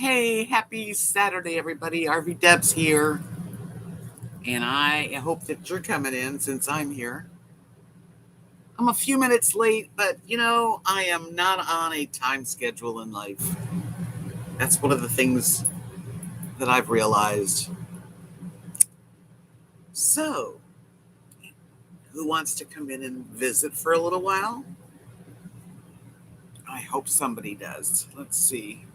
Hey, happy Saturday, everybody. RVDebs here. And I hope that you're coming in since I'm here. I'm a few minutes late, but I am not on a time schedule in life. That's one of the things that I've realized. So, who wants to come in and visit for a little while? I hope somebody does. Let's see.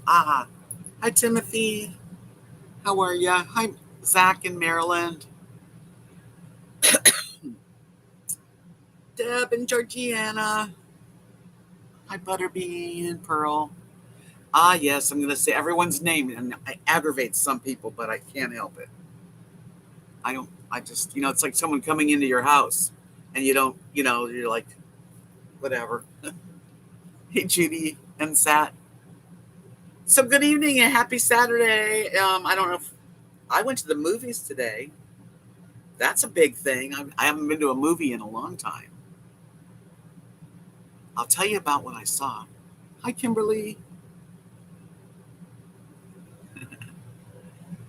Ah, hi, Timothy. How are you? Hi, Zach in Maryland. Deb and Georgiana. Hi, Butterbean and Pearl. Ah, yes, I'm going to say everyone's name, and it aggravates some people, but I can't help it. I just, it's like someone coming into your house, and you don't, you're like, whatever. Hey, Judy and Sat. So, good evening and happy Saturday. I don't know if I went to the movies today. That's a big thing. I haven't been to a movie in a long time. I'll tell you about what I saw. Hi, Kimberly.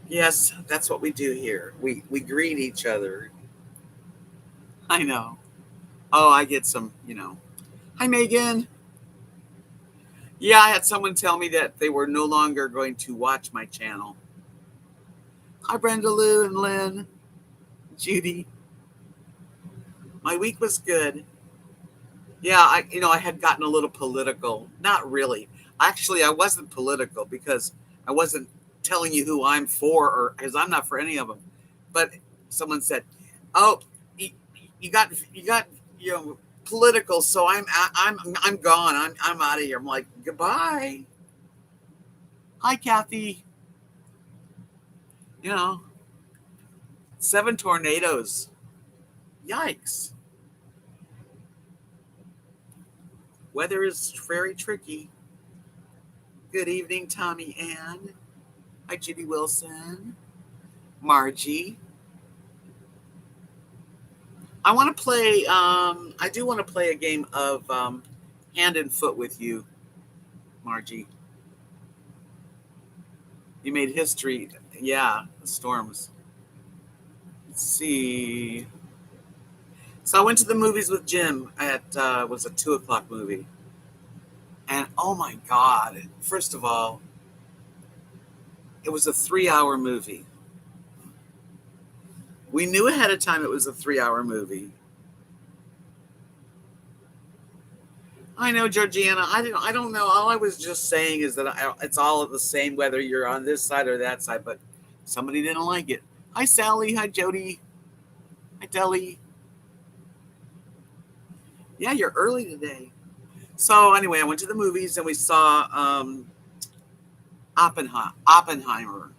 Yes, that's what we do here. We greet each other. I know. Oh, I get some. Hi, Megan. Yeah, I had someone tell me that they were no longer going to watch my channel. Hi, Brenda Lou and Lynn. Judy. My week was good. Yeah, I had gotten a little political. Not really. Actually, I wasn't political because I wasn't telling you who I'm for, or because I'm not for any of them. But someone said, "Oh, you, you got political, so I'm gone. I'm out of here." I'm like, "Goodbye." Hi, Kathy. You know, 7 tornadoes. Yikes. Weather is very tricky. Good evening, Tommy Ann. Hi, Judy Wilson. Margie. I do want to play a game of hand and foot with you, Margie. You made history. Yeah, the storms. Let's see. So I went to the movies with Jim at was a 2 o'clock movie. And oh my God, first of all, it was a 3 hour movie. We knew ahead of time it was a 3 hour movie. I know, Georgiana. I don't know. All I was just saying is that it's all the same whether you're on this side or that side. But somebody didn't like it. Hi, Sally. Hi, Jody. Hi, Deli. Yeah, you're early today. So anyway, I went to the movies and we saw Oppenheimer.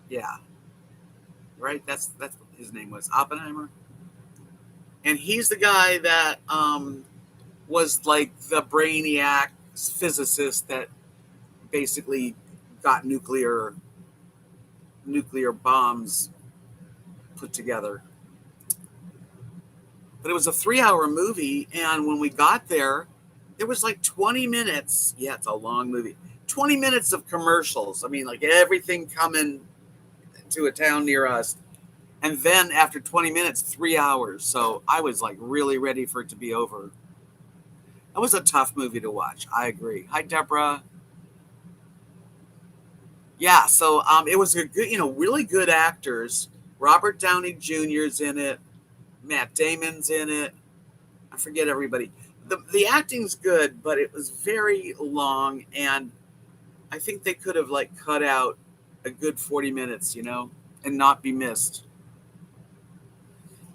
Yeah, right. That's what his name was, Oppenheimer. And he's the guy that was like the brainiac physicist that basically got nuclear bombs put together. But it was a 3 hour movie, and when we got there was like 20 minutes. Yeah, it's a long movie. 20 minutes of commercials. I mean, like everything coming to a town near us. And then after 20 minutes, 3 hours. So I was like really ready for it to be over. That was a tough movie to watch. I agree. Hi, Deborah. Yeah, so it was a good, really good actors. Robert Downey Jr.'s in it. Matt Damon's in it. I forget everybody. The acting's good, but it was very long, and I think they could have like cut out a good 40 minutes, and not be missed.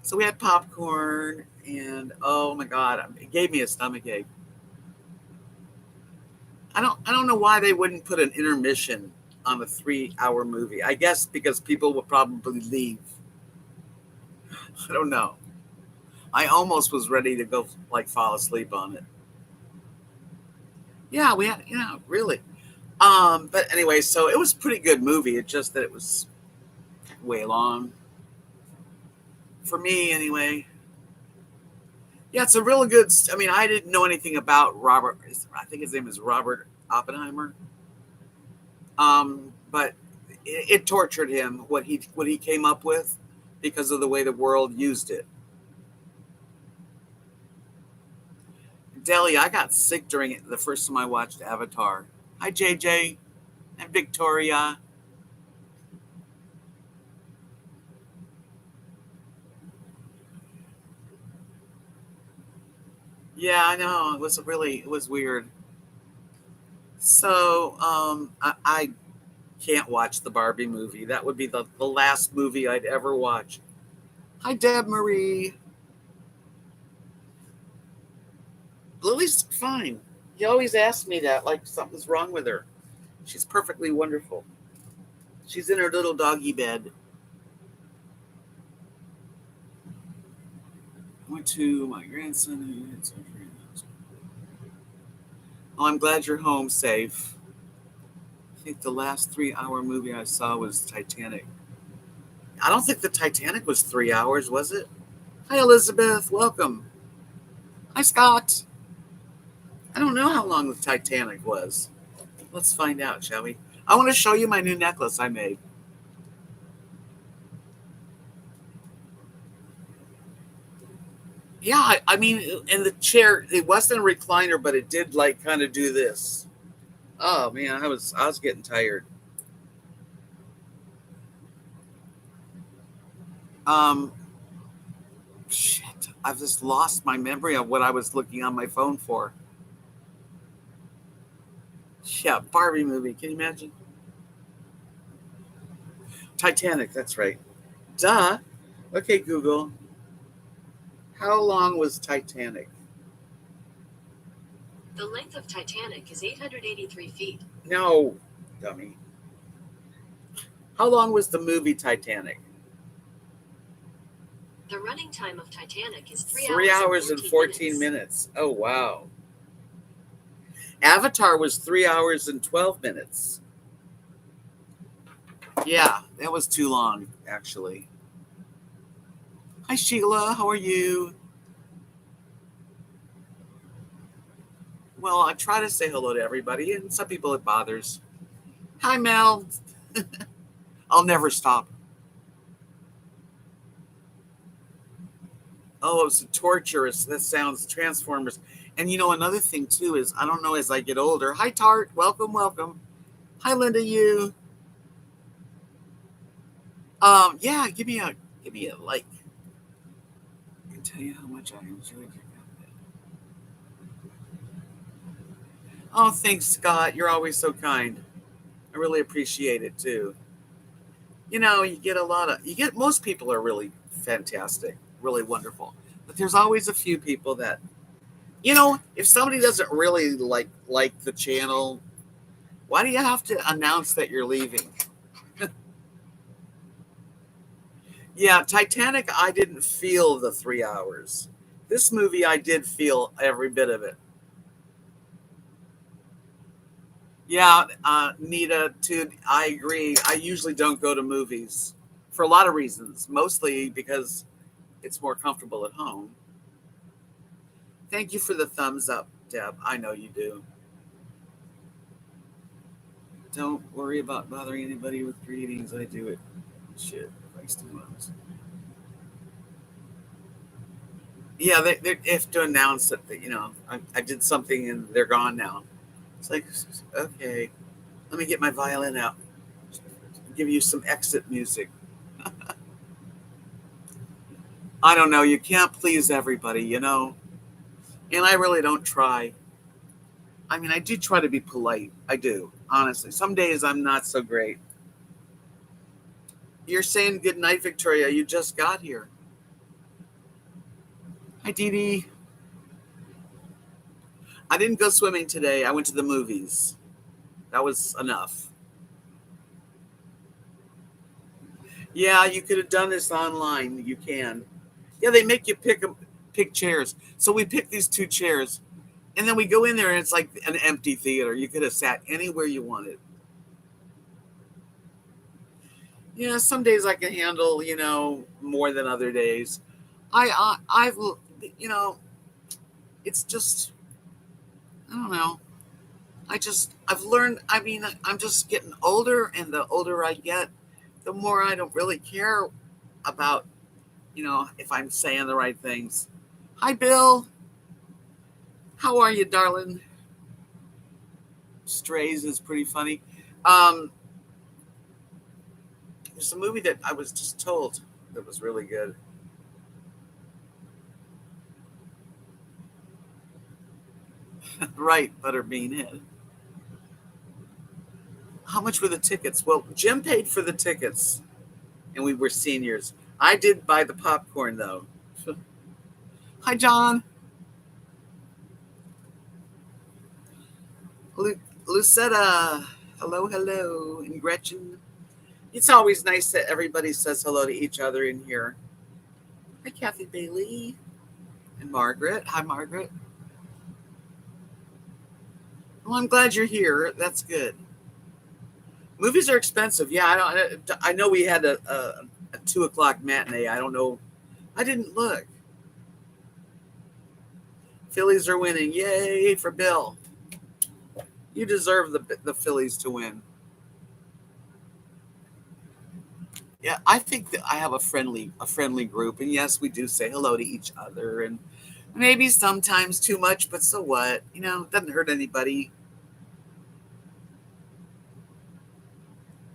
So we had popcorn, and oh my God, it gave me a stomach ache. I don't know why they wouldn't put an intermission on a 3 hour movie. I guess because people would probably leave. I don't know. I almost was ready to go like fall asleep on it. Yeah, we had, really. But anyway, so it was a pretty good movie. It's just that it was way long for me, anyway. Yeah, it's a really good. I mean, I didn't know anything about Robert. I think his name is Robert Oppenheimer. But it tortured him what he came up with because of the way the world used it. Deli, I got sick during it the first time I watched Avatar. Hi, JJ and Victoria. Yeah, I know. It was weird. So, I can't watch the Barbie movie. That would be the last movie I'd ever watch. Hi, Deb Marie. Lily's fine. You always ask me that, like something's wrong with her. She's perfectly wonderful. She's in her little doggy bed. Went to my grandson who had surgery. Oh, I'm glad you're home safe. I think the last 3 hour movie I saw was Titanic. I don't think the Titanic was 3 hours, was it? Hi, Elizabeth. Welcome. Hi, Scott. I don't know how long the Titanic was. Let's find out, shall we? I want to show you my new necklace I made. Yeah, I mean, in the chair, it wasn't a recliner, but it did like kind of do this. Oh man, I was getting tired. Um, shit, I've just lost my memory of what I was looking on my phone for. Yeah, Barbie movie. Can you imagine? Titanic. That's right. Duh. Okay, Google. How long was Titanic? The length of Titanic is 883 feet. No, dummy. How long was the movie Titanic? The running time of Titanic is 3 hours and 14 minutes. Oh, wow. Avatar was 3 hours and 12 minutes. Yeah, that was too long, actually. Hi, Sheila. How are you? Well, I try to say hello to everybody, and some people it bothers. Hi, Mel. I'll never stop. Oh, it's torturous. That sounds Transformers. And another thing too is I don't know as I get older. Hi, Tart. Welcome, welcome. Hi, Linda. You. Yeah. Give me a like. I can tell you how much I enjoyed your comment. Oh, thanks, Scott. You're always so kind. I really appreciate it too. Most people are really fantastic, really wonderful. But there's always a few people that, if somebody doesn't really like the channel, why do you have to announce that you're leaving? Yeah, Titanic, I didn't feel the 3 hours. This movie, I did feel every bit of it. Yeah, Nita, too, I agree. I usually don't go to movies for a lot of reasons, mostly because it's more comfortable at home. Thank you for the thumbs up, Deb. I know you do. Don't worry about bothering anybody with greetings. I do it. Shit, thanks too much. Yeah, they have to announce that I did something and they're gone now. It's like, okay, let me get my violin out. Give you some exit music. I don't know. You can't please everybody. And I really don't try. I mean, I do try to be polite. I do, honestly. Some days I'm not so great. You're saying good night, Victoria. You just got here. Hi, Dee Dee. I didn't go swimming today. I went to the movies. That was enough. Yeah, you could have done this online. You can. Yeah, they make you pick chairs. So we picked these two chairs, and then we go in there, and it's like an empty theater. You could have sat anywhere you wanted. Yeah, some days I can handle, more than other days. I've, you know, it's just, I don't know. I've learned, I mean, I'm just getting older, and the older I get, the more I don't really care about, if I'm saying the right things. Hi, Bill. How are you, darling? Strays is pretty funny. Um, there's a movie that I was just told that was really good. Right, Butterbean Head. How much were the tickets? Well, Jim paid for the tickets, and we were seniors. I did buy the popcorn, though. Hi, John. Lucetta. Hello, hello. And Gretchen. It's always nice that everybody says hello to each other in here. Hi, Kathy Bailey. And Margaret. Hi, Margaret. Well, I'm glad you're here. That's good. Movies are expensive. Yeah, I know we had a 2 o'clock matinee. I don't know. I didn't look. Phillies are winning. Yay for Bill. You deserve the Phillies to win. Yeah, I think that I have a friendly group, and yes, we do say hello to each other, and maybe sometimes too much, but so what? It doesn't hurt anybody.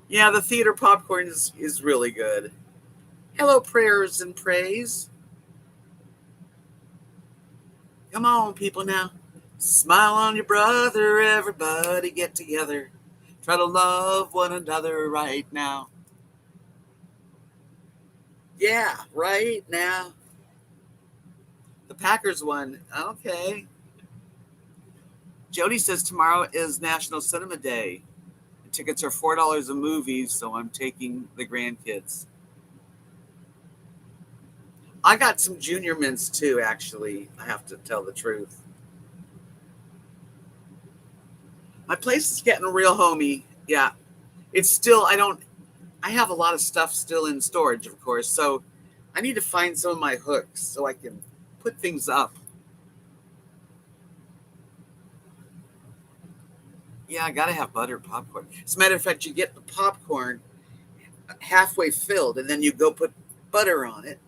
Yeah, the theater popcorn is really good. Hello, prayers and praise. Come on, people now. Smile on your brother, everybody get together. Try to love one another right now. Yeah, right now. The Packers won. Okay. Jody says tomorrow is National Cinema Day. The tickets are $4 a movie, so I'm taking the grandkids. I got some junior mints too, actually. I have to tell the truth. My place is getting real homey. Yeah. It's still, I have a lot of stuff still in storage, of course, so I need to find some of my hooks so I can put things up. Yeah, I gotta have buttered popcorn. As a matter of fact, you get the popcorn halfway filled, and then you go put butter on it,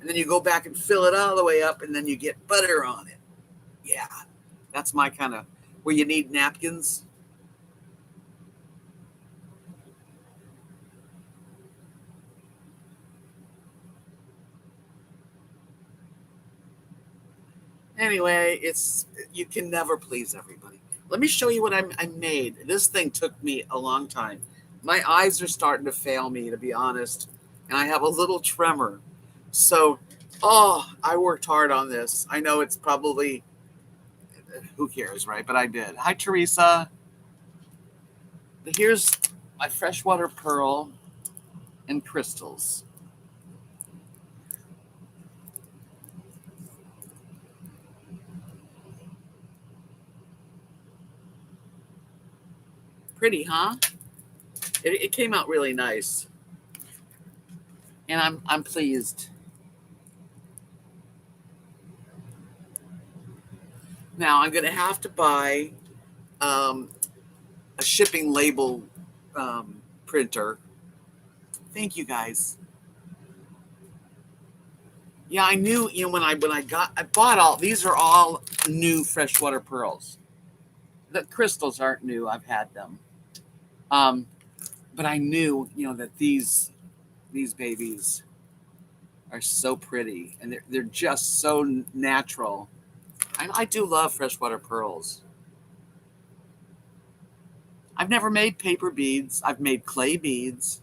and then you go back and fill it all the way up, and then you get butter on it. Yeah, that's my kind of where you need napkins. Anyway, you can never please everybody. Let me show you what I made. This thing took me a long time. My eyes are starting to fail me, to be honest, and I have a little tremor. So, I worked hard on this. I know it's probably who cares, right? But I did. Hi, Teresa. Here's my freshwater pearl and crystals. Pretty, huh? It came out really nice, and I'm pleased. Now I'm gonna have to buy um, a shipping label printer. Thank you guys. Yeah, I knew. I bought all these are all new freshwater pearls. The crystals aren't new. I've had them. Um, but I knew that these babies are so pretty, and they're just so natural. I do love freshwater pearls. I've never made paper beads. I've made clay beads.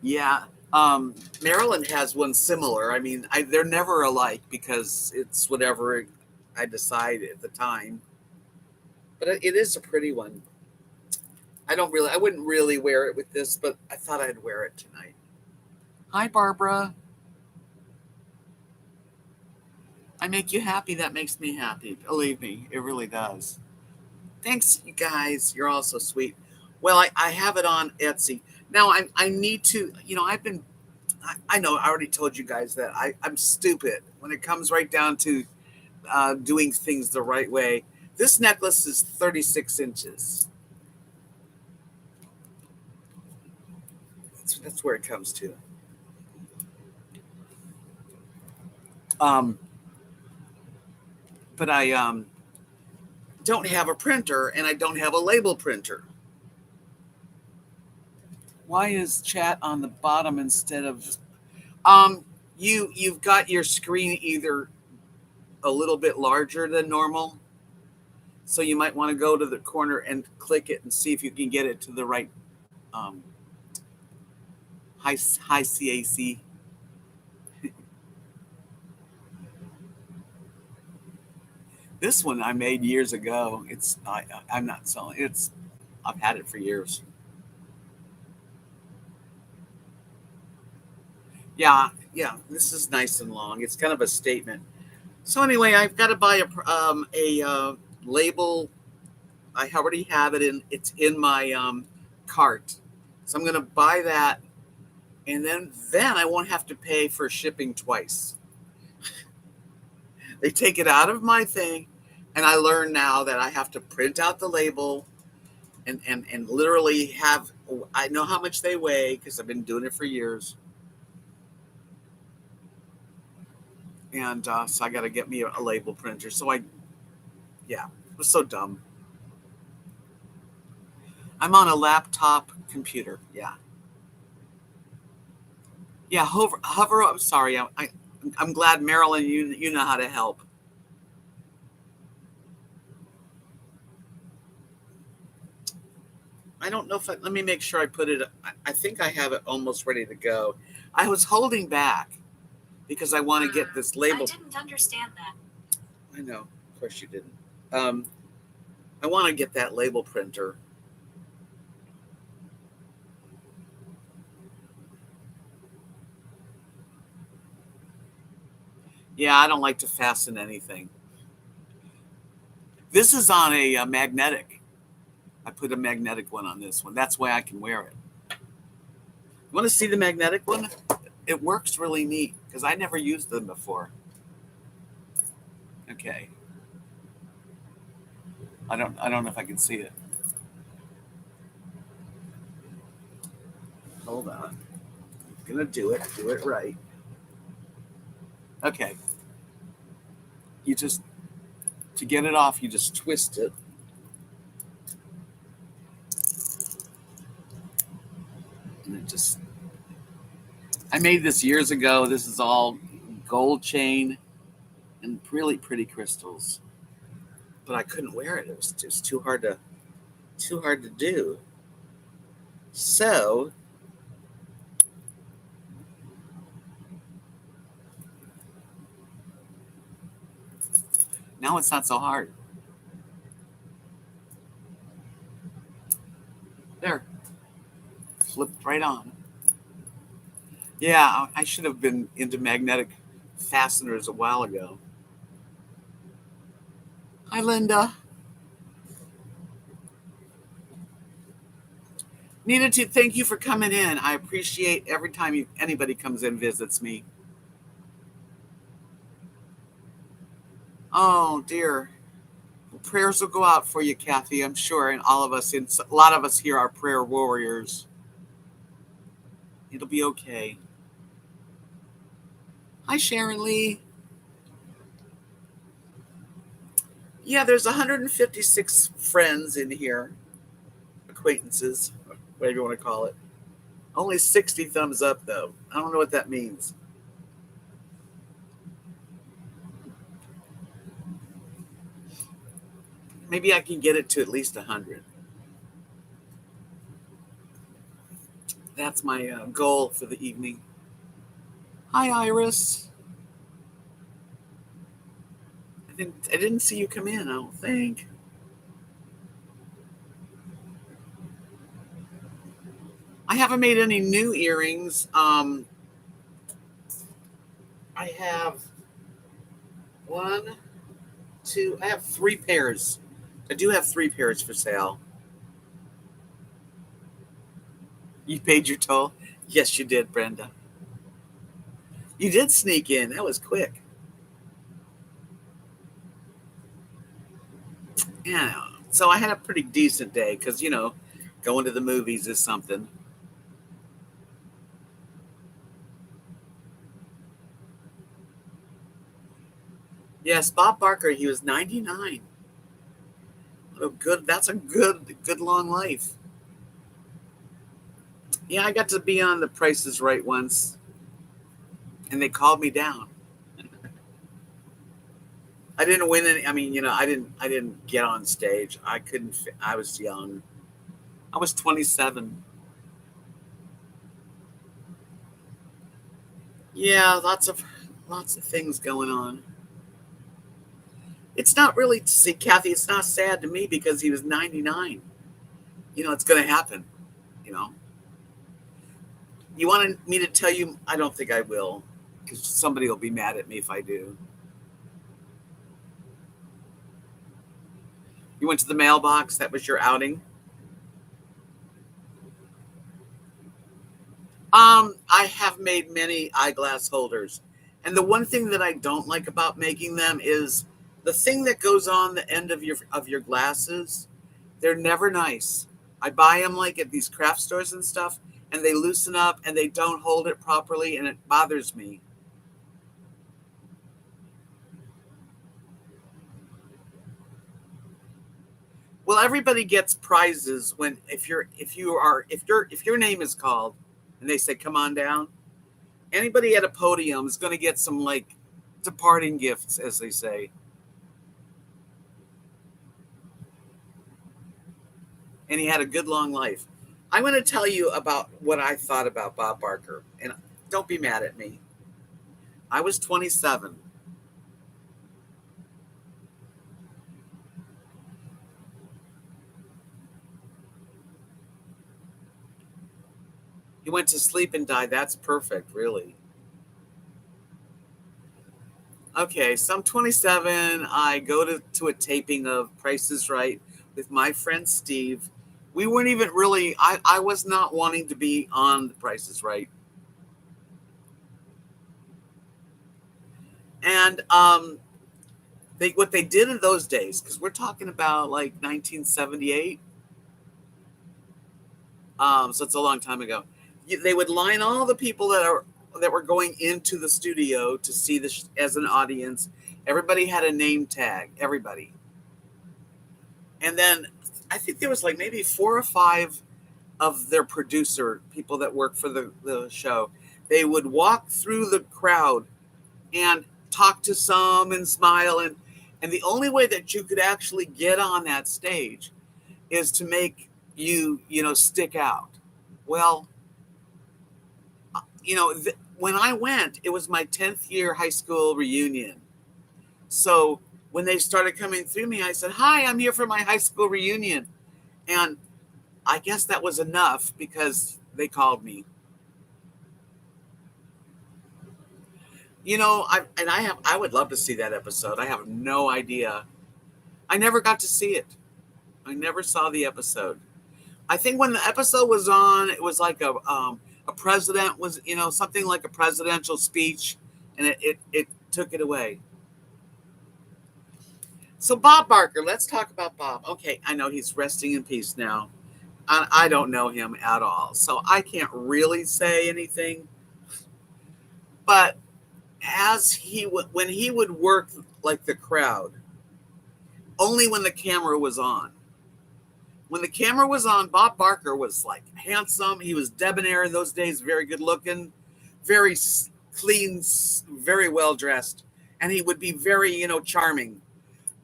Yeah. Maryland has one similar. I mean, they're never alike because it's whatever I decide at the time. But it is a pretty one. I wouldn't really wear it with this, but I thought I'd wear it tonight. Hi, Barbara. I make you happy. That makes me happy. Believe me, it really does. Thanks, you guys. You're all so sweet. Well, I have it on Etsy. Now, I need to, I know I already told you guys that I'm stupid when it comes right down to doing things the right way. This necklace is 36 inches. That's where it comes to. Um, but I don't have a printer and I don't have a label printer. Why is chat on the bottom instead of you've got your screen either a little bit larger than normal, so you might want to go to the corner and click it and see if you can get it to the right um, high CAC. This one I made years ago. I'm not selling it. I've had it for years. Yeah, this is nice and long. It's kind of a statement. So anyway, I've got to buy a label. I already have it it's in my cart. So I'm going to buy that, and then I won't have to pay for shipping twice. They take it out of my thing, and I learn now that I have to print out the label and literally have, I know how much they weigh because I've been doing it for years. And so I got to get me a label printer. So it was so dumb. I'm on a laptop computer. Yeah. Yeah, hover. I'm sorry. I'm glad, Marilyn, you know how to help. I don't know if let me make sure I put it. I think I have it almost ready to go. I was holding back because I want to get this label. I didn't understand that. I know. Of course you didn't. I want to get that label printer. Yeah, I don't like to fasten anything. This is on a magnetic. I put a magnetic one on this one. That's why I can wear it. You want to see the magnetic one? It works really neat because I never used them before. Okay. I don't know if I can see it. Hold on. I'm gonna do it right. Okay. To get it off, you just twist it. And it just, I made this years ago. This is all gold chain and really pretty crystals. But I couldn't wear it. It was just too hard to do. So now it's not so hard. There. Flipped right on. Yeah, I should have been into magnetic fasteners a while ago. Hi, Linda. Needed to thank you for coming in. I appreciate every time anybody comes in and visits me. Oh, dear. Prayers will go out for you, Kathy, I'm sure, and all of us. And a lot of us here are prayer warriors. It'll be okay. Hi, Sharon Lee. Yeah, there's 156 friends in here. Acquaintances, whatever you want to call it. Only 60 thumbs up, though. I don't know what that means. Maybe I can get it to at least 100. That's my goal for the evening. Hi, Iris. I didn't see you come in, I don't think. I haven't made any new earrings. I have I have 3 pairs. I do have 3 pairs for sale. You paid your toll? Yes, you did, Brenda. You did sneak in. That was quick. Yeah. So I had a pretty decent day because, going to the movies is something. Yes, Bob Barker, he was 99. Oh, good. That's a good long life. Yeah, I got to be on The Price is Right once, and they called me down. I didn't win any. I mean, I didn't get on stage. I couldn't. I was young. I was 27. Yeah, lots of things going on. It's not really, see, Kathy. It's not sad to me because he was 99. It's going to happen. You know. You wanted me to tell you? I don't think I will, because somebody will be mad at me if I do. You went to the mailbox. That was your outing. I have made many eyeglass holders, and the one thing that I don't like about making them is the thing that goes on the end of your glasses. They're never nice. I buy them like at these craft stores and stuff, and they loosen up and they don't hold it properly, and it bothers me. Well, everybody gets prizes when if your name is called, and they say come on down. Anybody at a podium is going to get some like departing gifts, as they say. And he had a good long life. I'm going to tell you about what I thought about Bob Barker, and don't be mad at me. I was 27. He went to sleep and died. That's perfect, really. Okay, so I'm 27. I go to a taping of Price is Right with my friend Steve. We weren't even really, I was not wanting to be on The Price is Right. And what they did in those days, because we're talking about like 1978, so it's a long time ago. They would line all the people that were going into the studio to see this as an audience. Everybody had a name tag. Everybody, and then I think there was like maybe 4 or 5 of their producer people that work for the show. They would walk through the crowd and talk to some and smile, and the only way that you could actually get on that stage is to make you stick out. Well, when I went, it was my 10th year high school reunion. So when they started coming through me, I said, "Hi, I'm here for my high school reunion." And I guess that was enough because they called me. I would love to see that episode. I have no idea. I never got to see it. I never saw the episode. I think when the episode was on, it was like a president was, something like a presidential speech, and it took it away. So Bob Barker, let's talk about Bob. Okay, I know he's resting in peace now. I don't know him at all, so I can't really say anything. But when he would work like the crowd, only when the camera was on. When the camera was on, Bob Barker was like handsome. He was debonair in those days, very good looking, very clean, very well dressed, and he would be very, charming.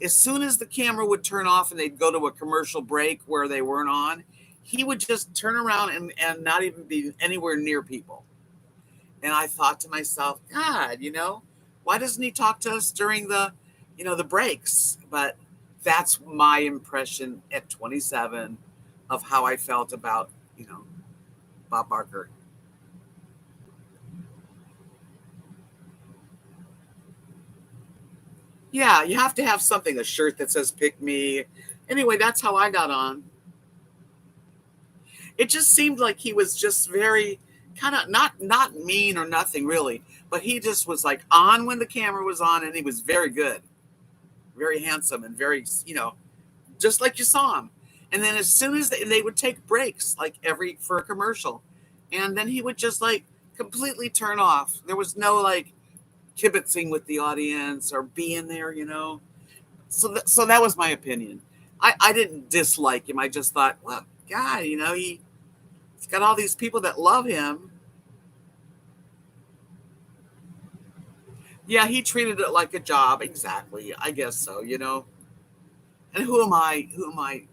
As soon as the camera would turn off and they'd go to a commercial break where they weren't on, he would just turn around and not even be anywhere near people. And I thought to myself, God, why doesn't he talk to us during the breaks? But that's my impression at 27 of how I felt about, Bob Barker. Yeah, you have to have something, a shirt that says pick me. Anyway, that's how I got on. It just seemed like he was just very, kind of not mean or nothing really, but he just was like on when the camera was on, and he was very good, very handsome, and very, just like you saw him. And then as soon as they would take breaks, like every for a commercial, and then he would just like completely turn off. There was no like kibitzing with the audience or being there. So that was my opinion. I didn't dislike him. I just thought, well, God, he's got all these people that love him. Yeah, he treated it like a job. Exactly. I guess so. And who am I? Who am I?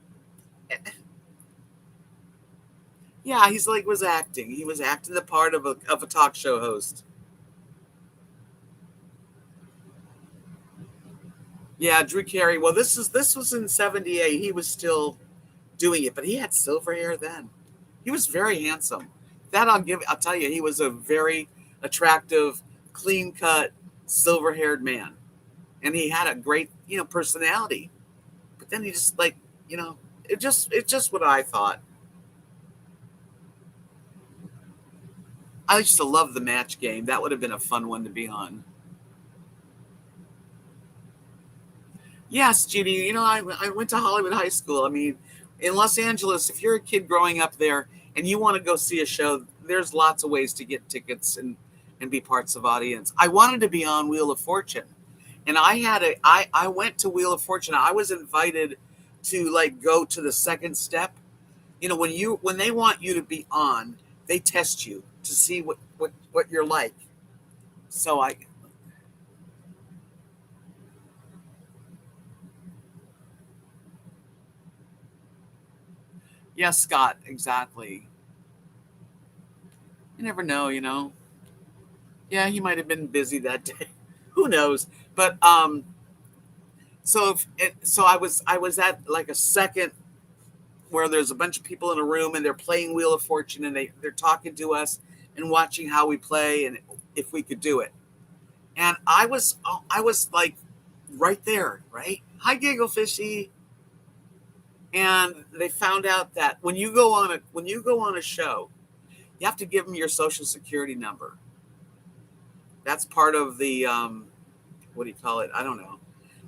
Yeah, he's like was acting. He was acting the part of a talk show host. Yeah, Drew Carey. Well, this was in '78. He was still doing it, but he had silver hair then. He was very handsome. That I'll tell you, he was a very attractive, clean cut, silver haired man, and he had a great personality. But then he just like you know it's just what I thought. I used to love the Match Game. That would have been a fun one to be on. Yes, Judy. I went to Hollywood High School. I mean, in Los Angeles, if you're a kid growing up there and you want to go see a show, there's lots of ways to get tickets and be parts of audience. I wanted to be on Wheel of Fortune, and I went to Wheel of Fortune. I was invited to like go to the second step. When they want you to be on, they test you to see what you're like. So yeah, Scott, exactly. You never know. Yeah, he might have been busy that day. Who knows? But so I was at like a second where there's a bunch of people in a room and they're playing Wheel of Fortune, and they're talking to us and watching how we play and if we could do it. And I was like right there, right? Hi, Giggle Fishy. And they found out that when you go on a show, you have to give them your social security number. That's part of the what do you call it? I don't know.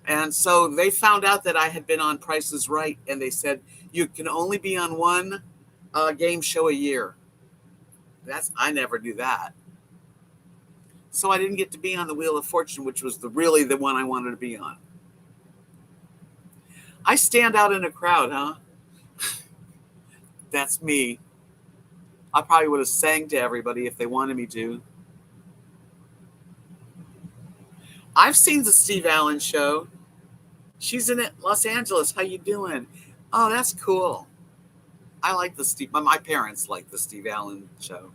And so they found out that I had been on Price is Right, and they said you can only be on one game show a year. I never knew that. So I didn't get to be on the Wheel of Fortune, which was really the one I wanted to be on. I stand out in a crowd, huh? That's me. I probably would have sang to everybody if they wanted me to. I've seen the Steve Allen show. She's in it, Los Angeles. How you doing? Oh, that's cool. I like the Steve. My parents like the Steve Allen show.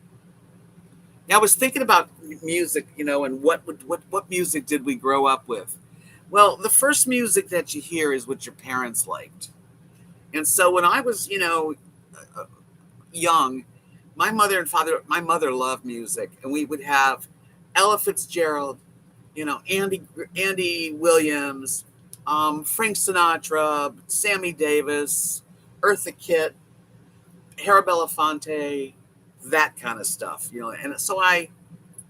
Yeah, I was thinking about music, and what music did we grow up with? Well, the first music that you hear is what your parents liked, and so when I was, young, my mother loved music, and we would have Ella Fitzgerald, Andy Williams, Frank Sinatra, Sammy Davis, Eartha Kitt, Harry Belafonte, that kind of stuff, and so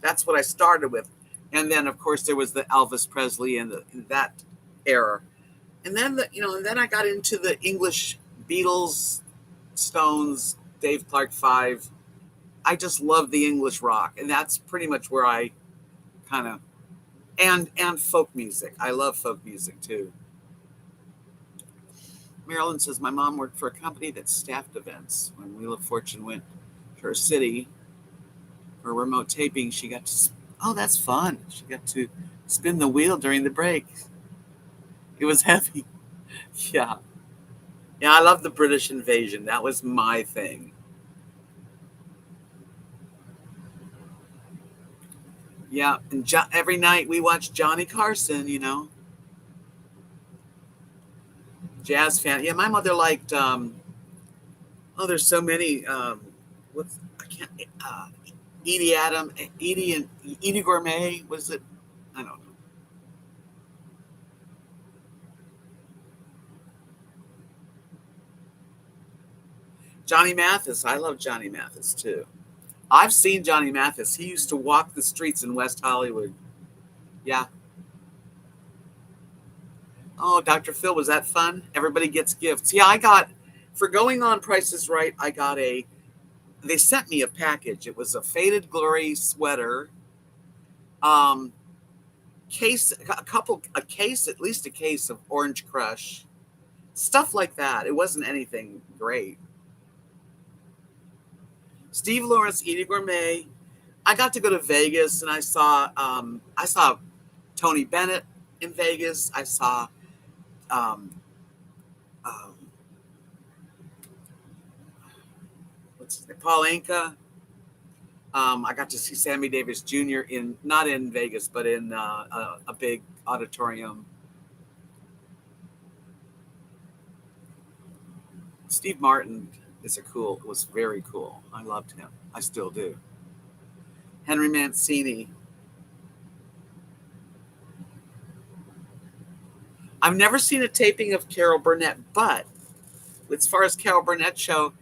that's what I started with. And then of course there was the Elvis Presley and that era. And then and then I got into the English Beatles, Stones, Dave Clark 5. I just love the English rock, and that's pretty much where I kind of and folk music. I love folk music too. Marilyn says my mom worked for a company that staffed events. When Wheel of Fortune went to her city for remote taping, she got to. Oh, that's fun. She got to spin the wheel during the break. It was heavy. Yeah. Yeah, I love the British invasion. That was my thing. Yeah, and every night we watched Johnny Carson. Jazz fan. Yeah, my mother liked. Oh, there's so many. What's I can't. Edie Adam, Edie and Edie Gourmet. Was it? I don't know. Johnny Mathis. I love Johnny Mathis too. I've seen Johnny Mathis. He used to walk the streets in West Hollywood. Yeah. Oh, Dr. Phil, was that fun? Everybody gets gifts. Yeah, for going on Price is Right, they sent me a package. It was a Faded Glory sweater, um, at least a case of Orange Crush, stuff like that. It wasn't anything great. Steve Lawrence, Eating Gourmet. I got to go to Vegas and I saw Tony Bennett in Vegas. I saw um, um, what's his name? Paul Anka. I got to see Sammy Davis Jr. not in Vegas, but in a big auditorium. Steve Martin was very cool. I loved him. I still do. Henry Mancini. I've never seen a taping of Carol Burnett, but as far as Carol Burnett show,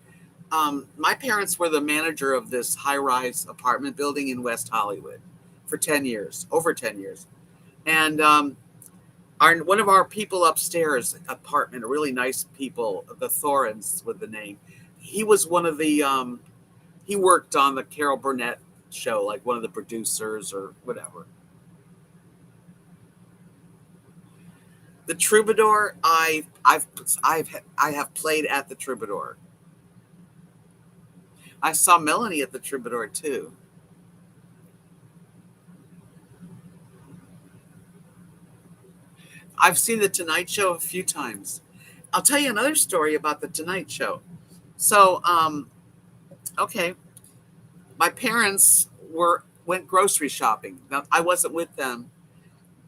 my parents were the manager of this high-rise apartment building in West Hollywood for 10 years, over 10 years. And one of our people upstairs apartment, a really nice people, the Thorens with the name, he was one of the, he worked on the Carol Burnett show, like one of the producers or whatever. The Troubadour, I have played at the Troubadour. I saw Melanie at the Troubadour too. I've seen the Tonight Show a few times. I'll tell you another story about the Tonight Show. So, okay, my parents went grocery shopping. Now, I wasn't with them,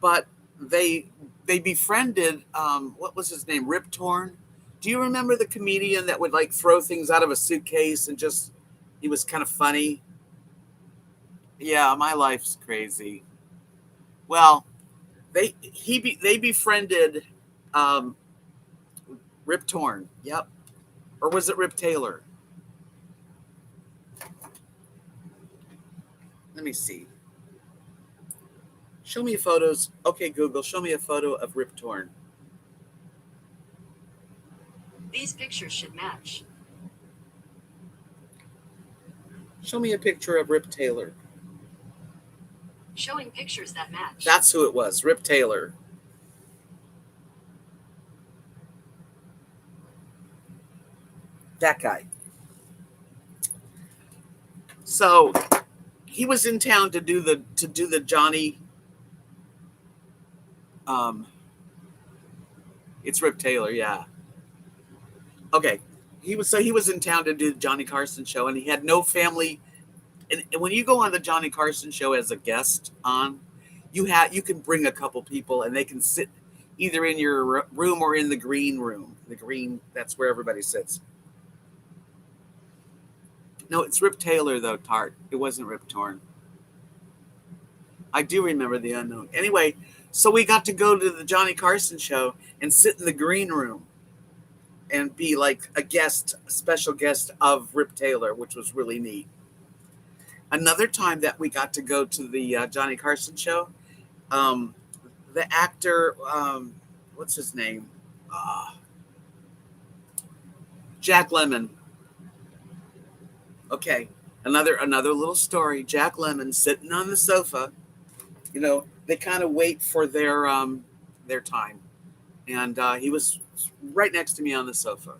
but they befriended what was his name, Rip Torn. Do you remember the comedian that would like throw things out of a suitcase and just he was kind of funny? Yeah, my life's crazy. Well, they befriended um, Rip Torn. Yep, or was it Rip Taylor? Let me see. Show me photos. Okay, Google, show me a photo of Rip Torn. These pictures should match. Show me a picture of Rip Taylor. Showing pictures that match. That's who it was, Rip Taylor. That guy. So he was in town to do the Johnny. It's Rip Taylor, yeah. Okay, he was in town to do the Johnny Carson show, and he had no family. And when you go on the Johnny Carson show as a guest you can bring a couple people, and they can sit either in your room or in the green room. The green, that's where everybody sits. No, it's Rip Taylor though, Tart. It wasn't Rip Torn. I do remember the unknown. Anyway, so we got to go to the Johnny Carson show and sit in the green room and be like a special guest of Rip Taylor, which was really neat. Another time that we got to go to the Johnny Carson show, the actor, what's his name? Jack Lemmon. Okay, another little story. Jack Lemmon sitting on the sofa. You know, they kind of wait for their time, and he was right next to me on the sofa.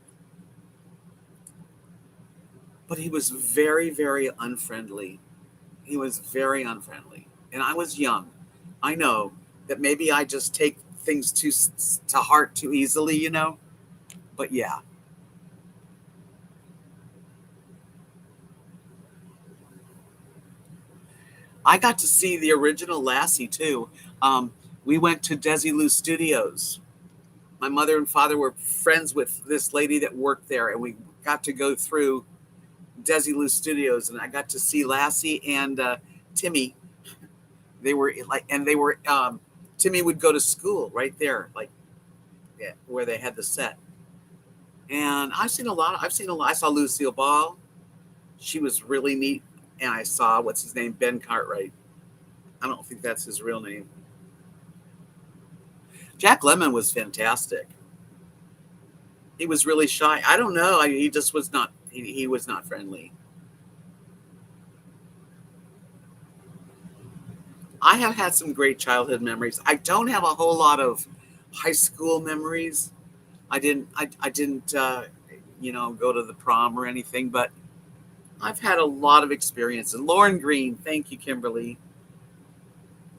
But he was very, very unfriendly. He was very unfriendly, and I was young. I know that maybe I just take things to heart too easily, you know. But yeah. I got to see the original Lassie too. We went to Desilu Studios. My mother and father were friends with this lady that worked there, and we got to go through Desilu Studios, and I got to see Lassie and Timmy. They were Timmy would go to school right there, like where they had the set. And I've seen a lot. I saw Lucille Ball. She was really neat. and I saw, what's his name, Ben Cartwright. I don't think that's his real name. Jack Lemmon was fantastic. He was really shy. I don't know. He just was not. He was not friendly. I have had some great childhood memories. I don't have a whole lot of high school memories. I didn't go to the prom or anything, but I've had a lot of experiences. Lauren Green, thank you, Kimberly.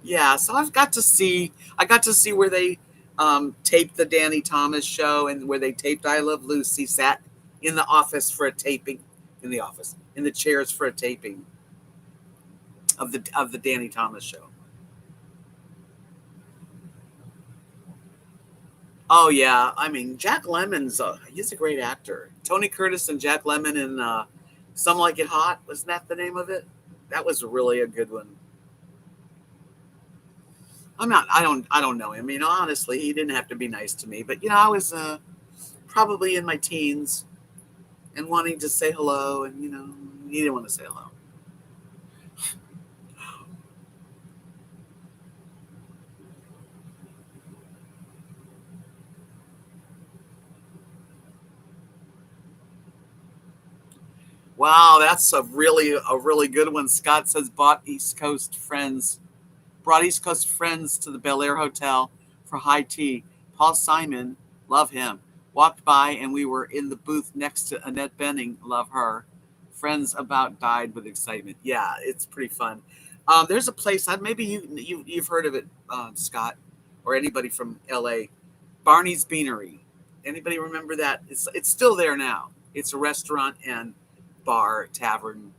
Yeah, so I got to see where they taped the Danny Thomas show and where they taped I Love Lucy. Sat in the office for a taping, in the chairs for a taping of the Danny Thomas show. Oh yeah, I mean Jack Lemmon's he's a great actor. Tony Curtis and Jack Lemmon in Some Like It Hot, wasn't that the name of it? That was really a good one. I don't know him. Honestly, he didn't have to be nice to me, but I was probably in my teens and wanting to say hello, and he didn't want to say hello. Wow, that's a really good one. Scott says brought East Coast friends to the Bel Air Hotel for high tea. Paul Simon, love him. Walked by and we were in the booth next to Annette Bening, love her. Friends about died with excitement. Yeah, it's pretty fun. There's a place, maybe you've heard of it, Scott, or anybody from LA, Barney's Beanery. Anybody remember that? It's still there now. It's a restaurant and bar tavern.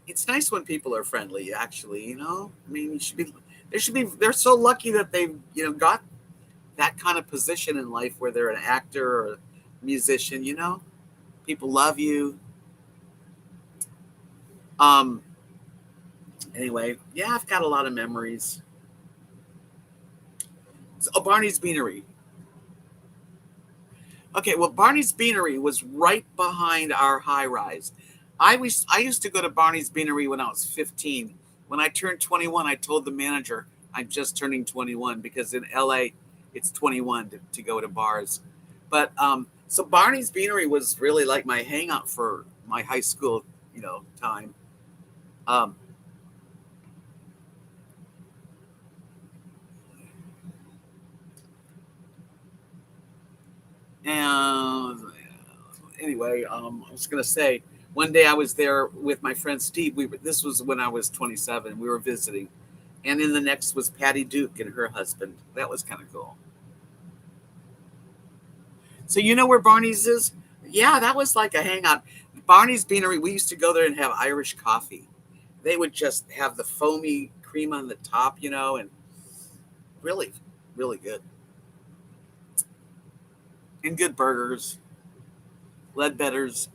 It's nice when people are friendly. Actually, you should be. They should be. They're so lucky that they've got that kind of position in life where they're an actor or a musician. People love you. Um. Anyway, yeah, I've got a lot of memories. So, Barney's Beanery. Okay, well, Barney's Beanery was right behind our high rise. I used to go to Barney's Beanery when I was 15. When I turned 21, I told the manager I'm just turning 21 because in LA it's 21 to go to bars. But so Barney's Beanery was really like my hangout for my high school, time. Um, and anyway, I was gonna say one day I was there with my friend Steve. This was when I was 27. We were visiting, and in the next was Patty Duke and her husband. That was kind of cool. So you know where Barney's is? Yeah, that was like a hangout. Barney's Beanery. We used to go there and have Irish coffee. They would just have the foamy cream on the top, and really, really good. And good burgers, Ledbetter's.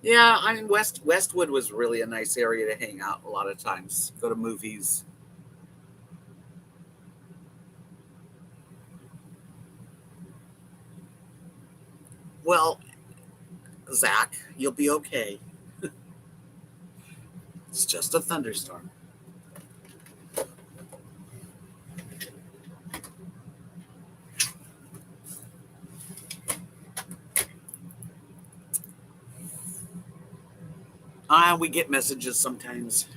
Yeah, I mean Westwood was really a nice area to hang out a lot of times. Go to movies. Well, Zach, you'll be okay. It's just a thunderstorm. We get messages sometimes.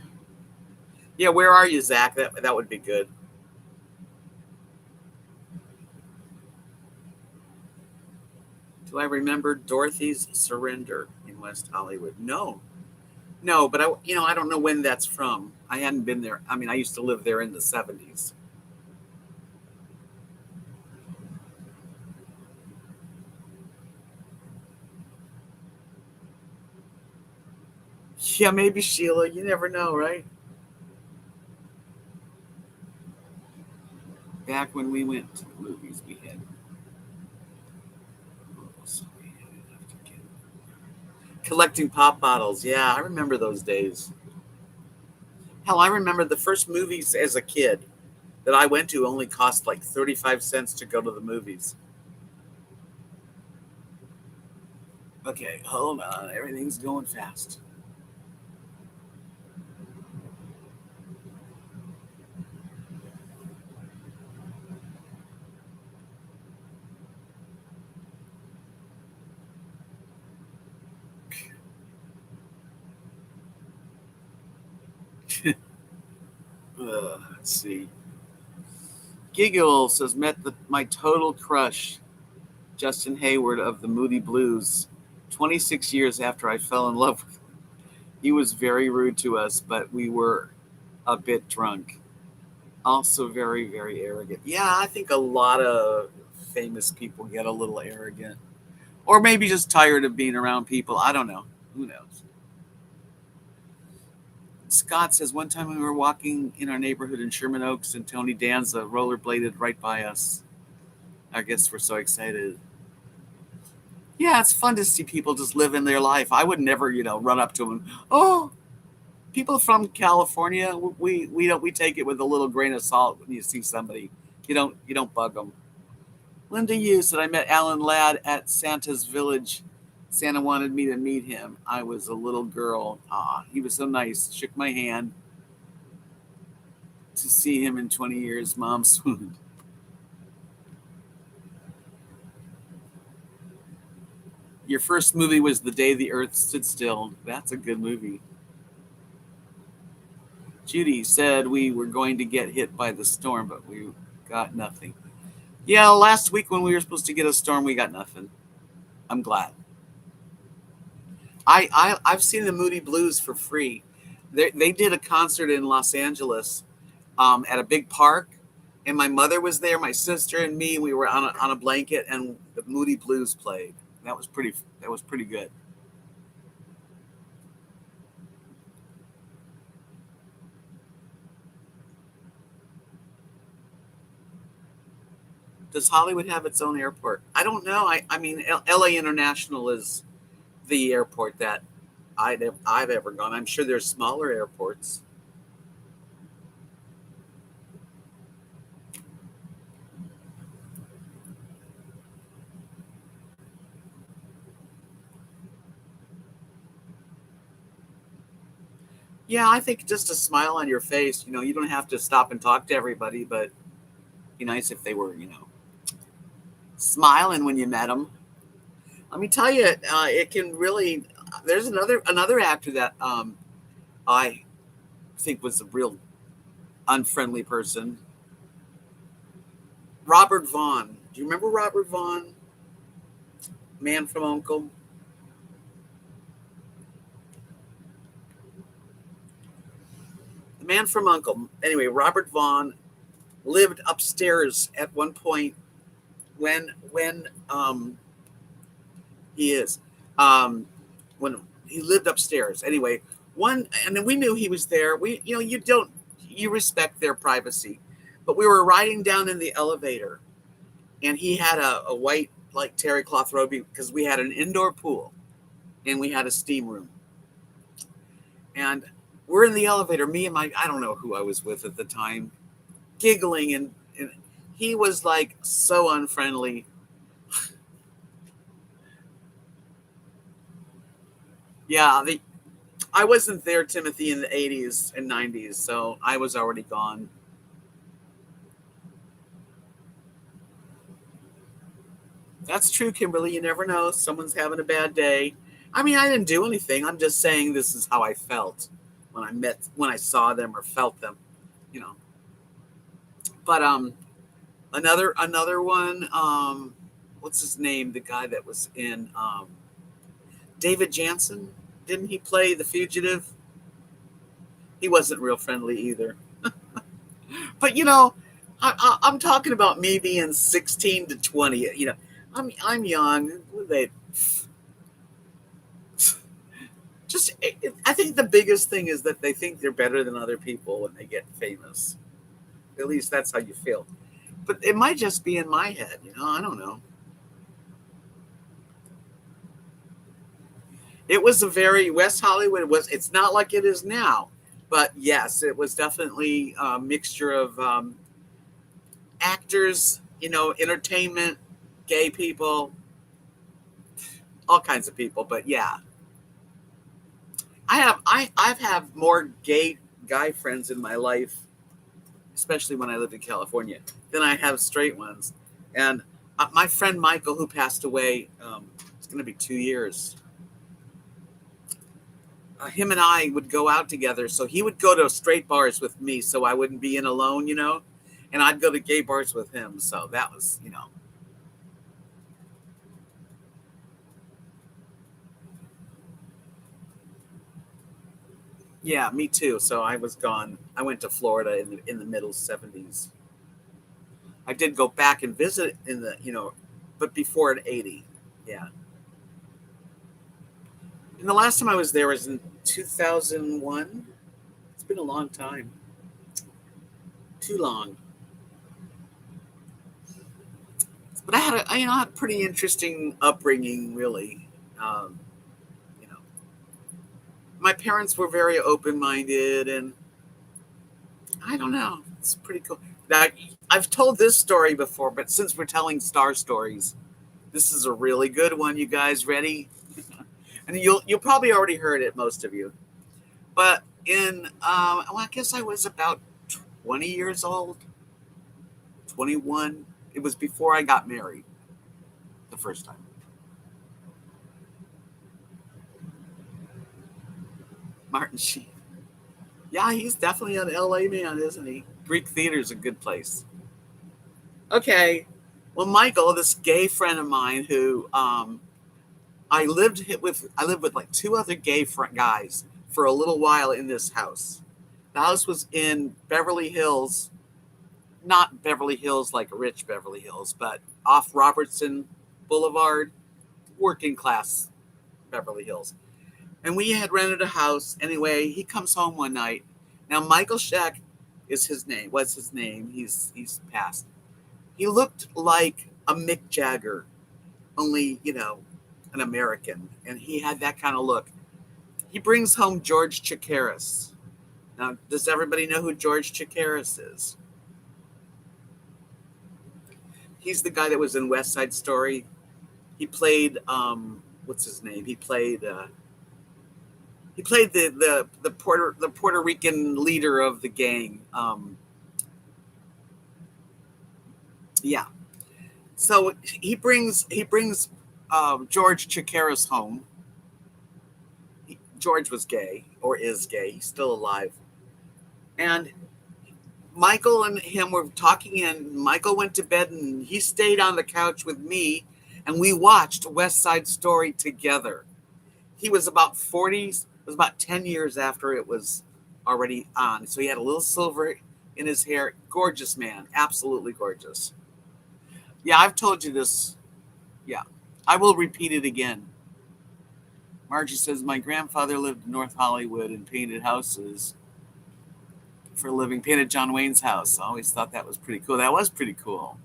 Yeah, where are you, Zach? That would be good. Do I remember Dorothy's Surrender in West Hollywood? No, no, but I don't know when that's from. I hadn't been there. I mean, I used to live there in the 70s. Yeah, maybe Sheila. You never know, right? Back when we went to the movies, we had. Collecting pop bottles. Yeah, I remember those days. Hell, I remember the first movies as a kid that I went to only cost like 35 cents to go to the movies. Okay, hold on. Everything's going fast. Let's see. Giggle says, met my total crush, Justin Hayward of the Moody Blues, 26 years after I fell in love with him. He was very rude to us, but we were a bit drunk. Also very, very arrogant. Yeah, I think a lot of famous people get a little arrogant. Or maybe just tired of being around people. I don't know. Who knows? Scott says, one time we were walking in our neighborhood in Sherman Oaks and Tony Danza rollerbladed right by us. I guess we're so excited. Yeah, it's fun to see people just living their life. I would never, run up to them. Oh, people from California, we take it with a little grain of salt when you see somebody. You don't bug them. Linda Yu said, I met Alan Ladd at Santa's village. Santa wanted me to meet him. I was a little girl. He was so nice. Shook my hand. To see him in 20 years, Mom swooned. Your first movie was The Day the Earth Stood Still. That's a good movie. Judy said we were going to get hit by the storm, but we got nothing. Yeah, last week when we were supposed to get a storm, we got nothing. I'm glad. I've seen the Moody Blues for free. They did a concert in Los Angeles at a big park, and my mother was there, my sister and me. We were on a blanket, and the Moody Blues played. That was pretty good. Does Hollywood have its own airport? I don't know. I mean, LA International is the airport that I've ever gone. I'm sure there's smaller airports. Yeah, I think just a smile on your face. You don't have to stop and talk to everybody, but it'd be nice if they were, smiling when you met them. Let me tell you, it can really. There's another actor that I think was a real unfriendly person. Robert Vaughn. Do you remember Robert Vaughn? Man from Uncle. The Man from Uncle. Anyway, Robert Vaughn lived upstairs at one point when he is when he lived upstairs. Anyway, one and then we knew he was there. You respect their privacy, but we were riding down in the elevator, and he had a white like terry cloth robe because we had an indoor pool and we had a steam room, and we're in the elevator. Me and I don't know who I was with at the time, giggling and he was like so unfriendly. Yeah, I wasn't there, Timothy, in the 80s and 90s, so I was already gone. That's true, Kimberly. You never know. Someone's having a bad day. I mean, I didn't do anything. I'm just saying this is how I felt when I saw them or felt them, you know. But another one, what's his name? The guy that was in David Jansen. Didn't he play The Fugitive? He wasn't real friendly either. But I'm talking about me being 16 to 20. I'm young. They just I think the biggest thing is that they think they're better than other people when they get famous. At least that's how you feel. But it might just be in my head. I don't know. It was a very West Hollywood was. It's not like it is now, but yes, it was definitely a mixture of actors, entertainment, gay people. all kinds of people. But yeah, I've had more gay guy friends in my life, especially when I lived in California, than I have straight ones. And my friend Michael, who passed away, it's going to be 2 years. Him and I would go out together. So he would go to straight bars with me, so I wouldn't be in alone, and I'd go to gay bars with him. So that was. Yeah, me too. So I was gone. I went to Florida in the middle '70s. I did go back and visit in but before in '80. Yeah. And the last time I was there was in 2001. It's been a long time. Too long. But I had a pretty interesting upbringing, really. Um, you know, my parents were very open-minded, and I don't know. It's pretty cool. Now, I've told this story before, but since we're telling star stories, this is a really good one. You guys ready? And you'll probably already heard it, most of you. But I guess I was about 20 years old, 21. It was before I got married the first time. Martin Sheen. Yeah, he's definitely an LA man, isn't he? Greek theater's a good place. Okay. Well, Michael, this gay friend of mine who I lived with like two other gay guys for a little while in this house. The house was in Beverly Hills, not Beverly Hills like rich Beverly Hills, but off Robertson Boulevard, working class Beverly Hills. And we had rented a house. Anyway, he comes home one night. Now Michael Scheck is his name. What's his name? He's passed. He looked like a Mick Jagger, only an American, and he had that kind of look. He brings home George Chakiris. Now, does everybody know who George Chakiris is? He's the guy that was in West Side Story. He played what's his name? He played the Puerto Rican leader of the gang. Yeah. So he brings George Chakiris home. George was gay, or is gay. He's still alive. And Michael and him were talking, and Michael went to bed, and he stayed on the couch with me, and we watched West Side Story together. He was about 40. It was about 10 years after it was already on. So he had a little silver in his hair. Gorgeous man. Absolutely gorgeous. Yeah, I've told you this. Yeah. I will repeat it again. Margie says, my grandfather lived in North Hollywood and painted houses for a living. Painted John Wayne's house. I always thought that was pretty cool. That was pretty cool.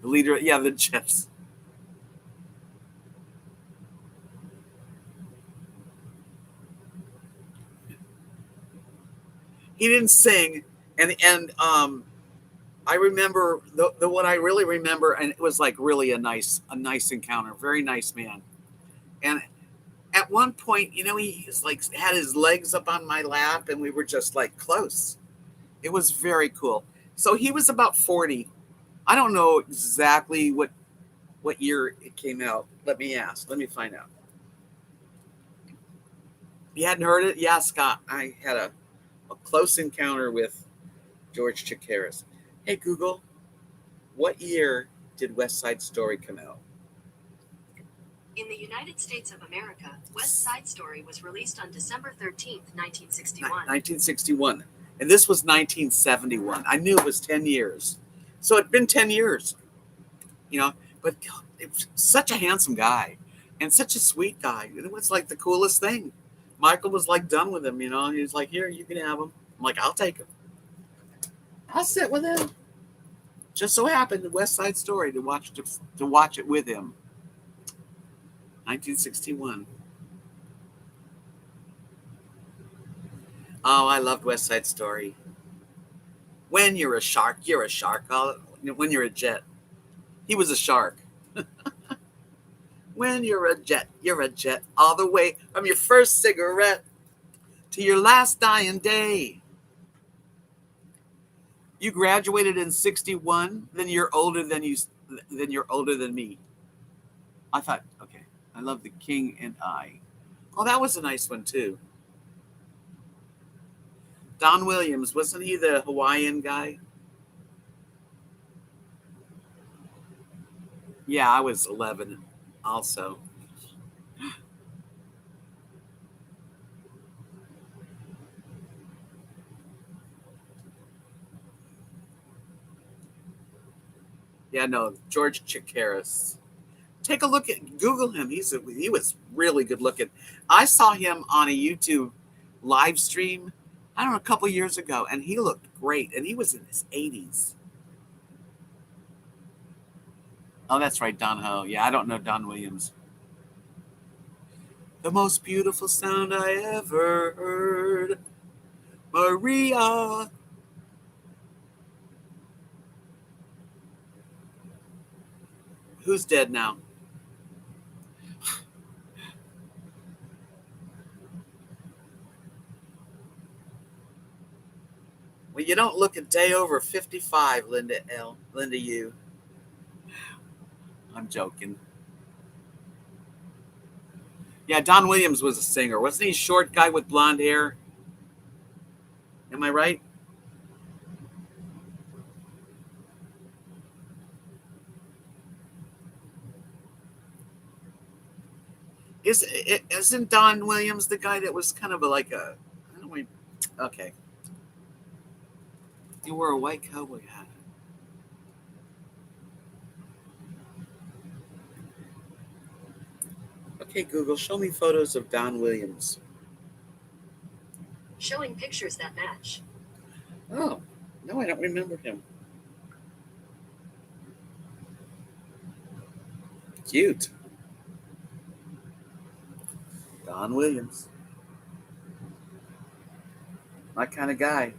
The leader, yeah, the Jets. He didn't sing, and I remember the what I really remember, and it was like really a nice encounter. Very nice man. And at one point, he's like had his legs up on my lap, and we were just like close. It was very cool. So he was about 40. I don't know exactly what year it came out. Let me ask. Let me find out. You hadn't heard it? Yeah, Scott. I had a close encounter with George Chakiris. Hey, Google, what year did West Side Story come out? In the United States of America, West Side Story was released on December 13th, 1961. 1961. And this was 1971. I knew it was 10 years. So it'd been 10 years, but it was such a handsome guy and such a sweet guy. It was like the coolest thing. Michael was like done with him, He was like, here, you can have him. I'm like, I'll take him. I'll sit with him. Just so happened the West Side Story to watch it with him. 1961. Oh, I loved West Side Story. When you're a shark, you're a shark. When you're a jet, he was a shark. When you're a jet all the way from your first cigarette to your last dying day. You graduated in 61, then you're older than me. I thought, okay, I love The King and I. Oh, that was a nice one too. Don Williams, wasn't he the Hawaiian guy? Yeah, I was 11 also. Yeah, no, George Chakiris. Take a look at Google him. He was really good looking. I saw him on a YouTube live stream, I don't know, a couple years ago, and he looked great. And he was in his 80s. Oh, that's right, Don Ho. Yeah, I don't know Don Williams. The most beautiful sound I ever heard, Maria. Who's dead now? Well, you don't look a day over 55, Linda L. Linda U. I'm joking. Yeah, Don Williams was a singer. Wasn't he a short guy with blonde hair? Am I right? Isn't Don Williams the guy that was kind of like a, I don't know, okay. He wore a white cowboy hat. Okay, Google, show me photos of Don Williams. Showing pictures that match. Oh, no, I don't remember him. Cute. Don Williams. My kind of guy.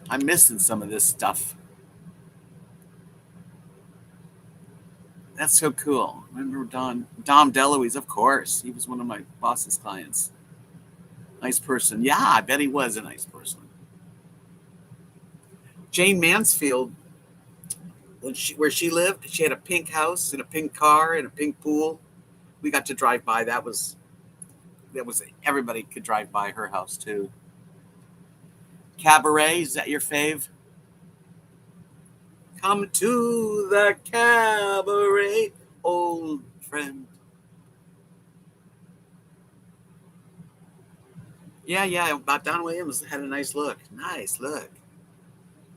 I'm missing some of this stuff. That's so cool. Remember Dom DeLuise, of course. He was one of my boss's clients. Nice person. Yeah, I bet he was a nice person. Jane Mansfield, where she lived, she had a pink house and a pink car and a pink pool. We got to drive by. That was everybody could drive by her house too. Cabaret, is that your fave? Come to the cabaret, old friend. Yeah. About Don Williams had a nice look. Nice look.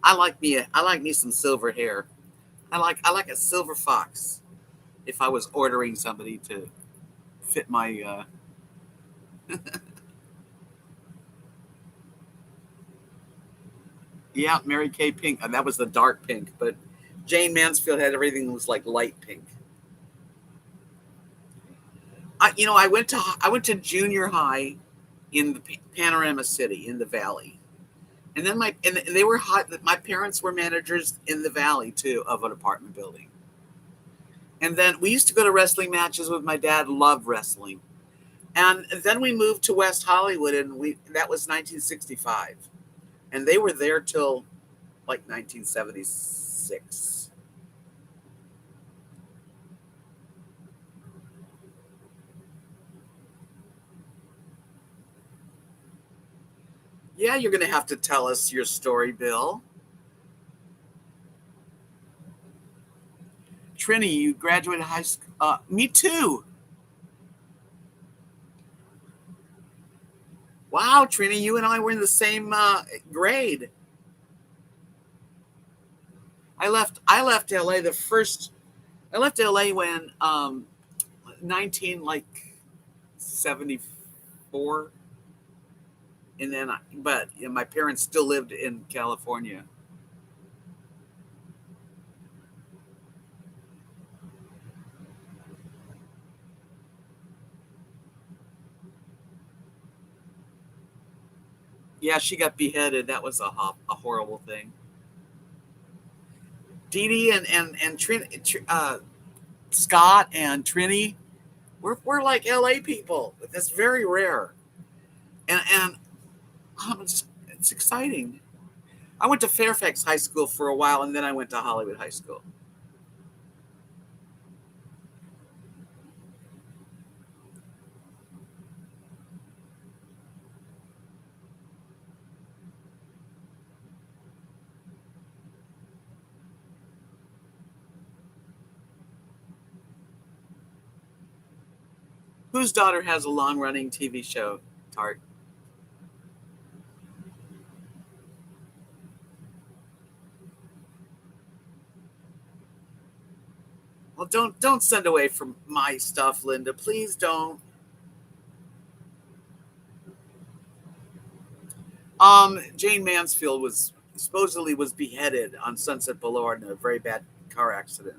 I like me some silver hair. I like a silver fox. If I was ordering somebody to fit my yeah, Mary Kay pink. And that was the dark pink, but Jane Mansfield had everything that was like light pink. I went to junior high in the Panorama City in the Valley, and then they were hot. My parents were managers in the Valley too of an apartment building, and then we used to go to wrestling matches with my dad. Loved wrestling, and then we moved to West Hollywood, and that was 1965, and they were there till like 1976. Yeah, you're gonna have to tell us your story, Bill. Trini, you graduated high school. Me too. Wow, Trini, you and I were in the same grade. I left LA the first. I left LA when 19 like 74, and then but my parents still lived in California. Yeah, she got beheaded. That was a horrible thing. Dee Dee and Scott and Trini, we're like LA people. That's very rare, and it's exciting. I went to Fairfax High School for a while, and then I went to Hollywood High School. Whose daughter has a long-running TV show, Tart? Well, don't send away from my stuff, Linda. Please don't. Jane Mansfield was supposedly beheaded on Sunset Boulevard in a very bad car accident.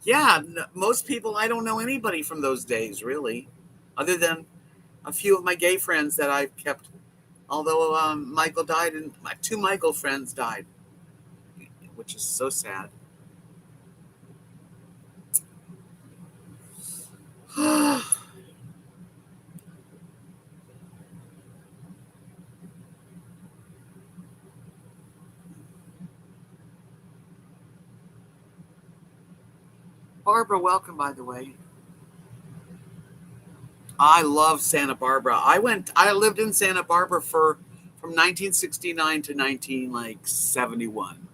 Yeah, most people, I don't know anybody from those days, really, other than a few of my gay friends that I've kept. Although Michael died, and my two Michael friends died, which is so sad. Barbara, welcome, by the way. I love Santa Barbara. I lived in Santa Barbara from 1969 to 1971.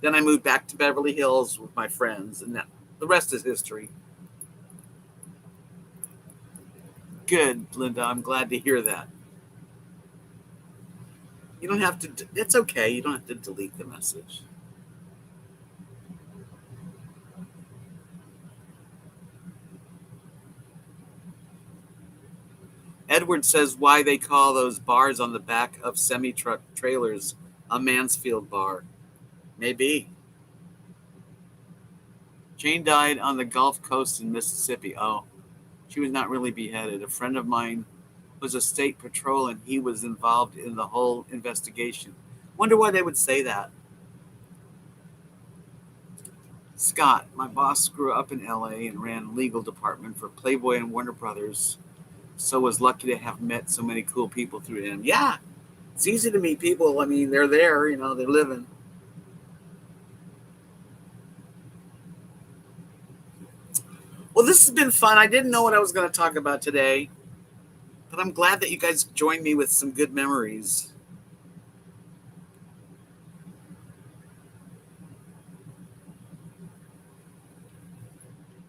Then I moved back to Beverly Hills with my friends, and the rest is history. Good, Linda. I'm glad to hear that. You don't have to. It's okay. You don't have to delete the message. Edward says why they call those bars on the back of semi-truck trailers a Mansfield bar. Maybe. Jane died on the Gulf Coast in Mississippi. Oh, she was not really beheaded. A friend of mine was a state patrol, and he was involved in the whole investigation. Wonder why they would say that. Scott, my boss grew up in LA and ran legal department for Playboy and Warner Brothers, so was lucky to have met so many cool people through him. Yeah, it's easy to meet people. I mean, they're there, they're living. Well, this has been fun. I didn't know what I was going to talk about today, but I'm glad that you guys joined me with some good memories.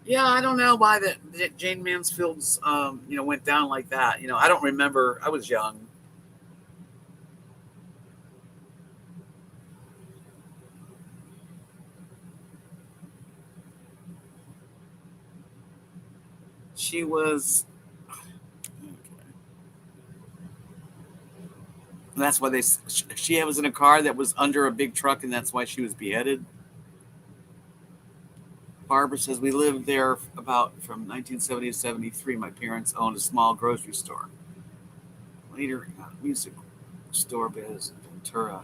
Yeah, I don't know why that Jane Mansfield's went down like that. I don't remember. I was young. She was. That's why she was in a car that was under a big truck, and that's why she was beheaded. Barbara says we lived there about from 1970 to 73. My parents owned a small grocery store. Later, music store biz in Ventura.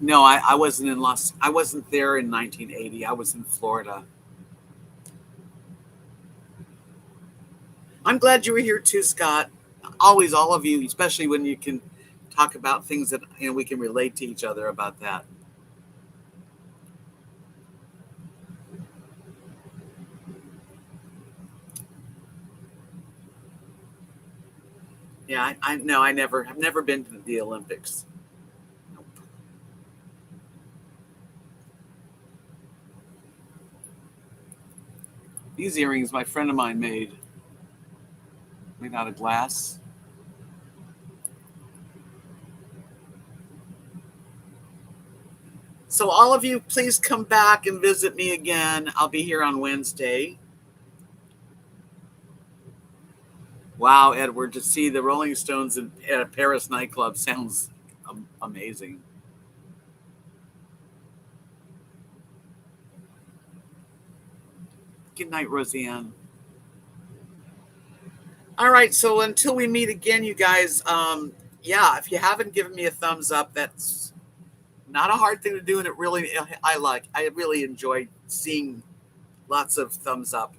No, I wasn't in I wasn't there in 1980. I was in Florida. I'm glad you were here too, Scott. Always, all of you, especially when you can talk about things that we can relate to each other about that. Yeah, I know. I've never been to the Olympics. Nope. These earrings, my friend of mine made out of glass. So all of you, please come back and visit me again. I'll be here on Wednesday. Wow, Edward, to see the Rolling Stones at a Paris nightclub sounds amazing. Good night, Roseanne. All right, so until we meet again, you guys, yeah, if you haven't given me a thumbs up, that's not a hard thing to do, and it really, I really enjoy seeing lots of thumbs up.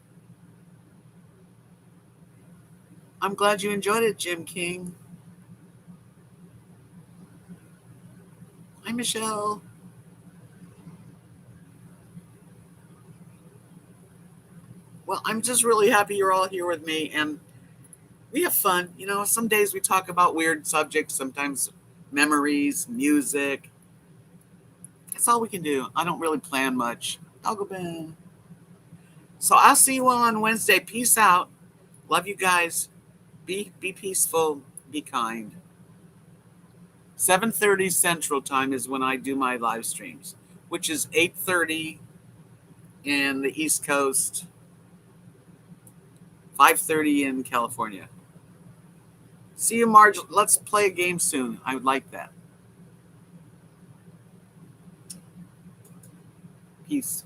I'm glad you enjoyed it, Jim King. Hi, Michelle. Well, I'm just really happy you're all here with me, and we have fun. You know, some days we talk about weird subjects, sometimes memories, music. That's all we can do. I don't really plan much. I'll go bed. So I'll see you all on Wednesday. Peace out. Love you guys. Be peaceful. Be kind. 7:30 Central Time is when I do my live streams, which is 8:30 in the East Coast, 5:30 in California. See you, Marge. Let's play a game soon. I would like that. Peace.